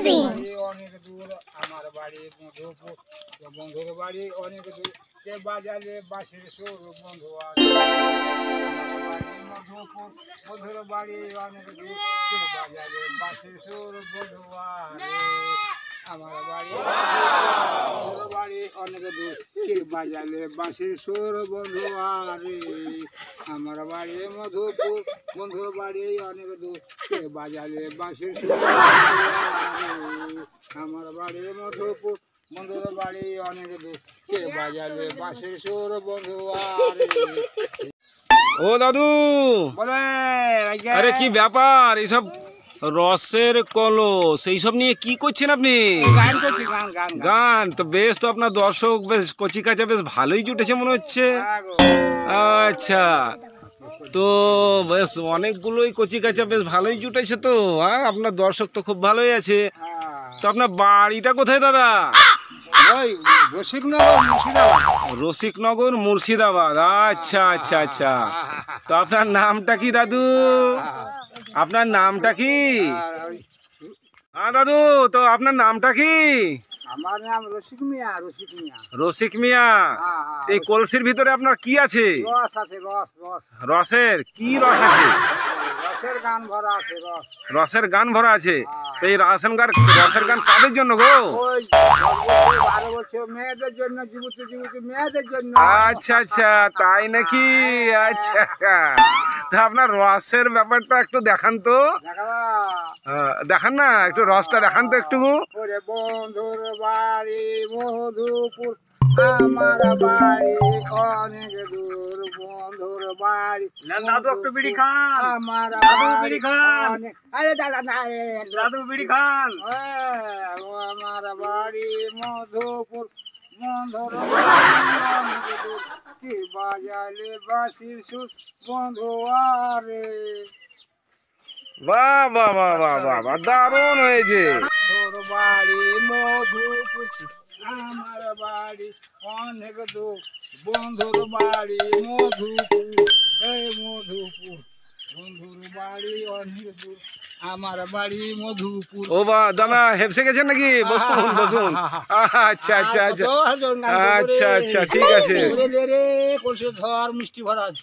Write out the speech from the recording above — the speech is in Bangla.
Amazing! অনেক দূর আমার বাড়ি মধুপুর, বন্ধুর বাড়ি অনেক দূর, কে বাজালে বাঁশির সুর বন্ধু মধুপুর, বন্ধুর বাড়ি অনেক দূর, কে বাজালে বাঁশির সুর বন্ধু আমার বাড়ি বন্ধুর বাড়ি অনেক দূর, কে বাজালে বাঁশির সুর বন্ধু আমার বাড়ি মধুপুর, বন্ধুর বাড়ি অনেক দূর, কে বাজালে বাঁশির সুর আমার বাড়ি মধুপুর, বন্ধুর বাড়ি অনেক দূর, কে বাজালে বাঁশির সুর বন্ধু ও দাদু, বলে আরে কি ব্যাপার এইসব রসের কলস এইসব নিয়ে কি করছেন আপনি? গান করছি, গান গান গান তো বেশ, তো আপনার দর্শক বেশ কচি কাঁচা বেশ ভালোই জুটেছে মনে হচ্ছে। আচ্ছা, তো বেশ অনেকগুলোই কচি কাঁচা বেশ ভালোই জুটেছে তো। হ্যাঁ, আপনার দর্শক তো খুব ভালোই আছে। তো আপনার বাড়িটা কোথায় দাদা? রসিকনগর মুর্শিদাবাদ। আচ্ছা আচ্ছা আচ্ছা, তো আপনার নামটা কি দাদু? আপনার নামটা কি? হ্যাঁ দাদু, তো আপনার নামটা কি? আমার নাম রসিক মিয়া। রসিক মিয়া। রসিক মিয়া। এই কলসির ভিতরে আপনার কি আছে? রস আছে, রস রস। রসের কি রস আছে? রসের গান ভরা আছে, রস। রসের গান ভরা আছে। তো এই রসের গান কাদের জন্য গো? ওই 12 বছর মেয়েদের জন্য, যুবতী যুবতী মেয়েদের জন্য। আচ্ছা আচ্ছা, তাই নাকি? আচ্ছা আচ্ছা, তা আপনার রসের ব্যাপারটা একটু দেখান তো। দেখান না, একটু রসটা দেখান তো একটু। বন্ধুর বাড়ি মধুপুর, আমার বাড়ি অনেক দূর, বন্ধুর বাড়ি। দাদু একটু বিড়ি খান। আমার দাদু বিড়ি খান। আরে দাদা না, দাদু বিড়ি খান। আমার বাড়ি মধুপুর, বন্ধুর বাড়ি কি বাজালে বাঁশির সুর বন্ধু আরে। বাহ বাহ বাহ বাহ বাহ বাহ, দারুণ হয়েছে। বন্ধুর বাড়ি মধুপুর, আমার বাড়ি অনেক দূর, বন্ধুর বাড়ি মধুপুর, এই মধুপুর, বন্ধুর বাড়ি অনেক দূর, আমার বাড়ি মধুপুর। ও বা দাদা হেপসে গেছেন নাকি? বসুন বসুন। আচ্ছা আচ্ছা আচ্ছা আচ্ছা আচ্ছা, ঠিক আছে। ধর মিষ্টি ভরা আছে।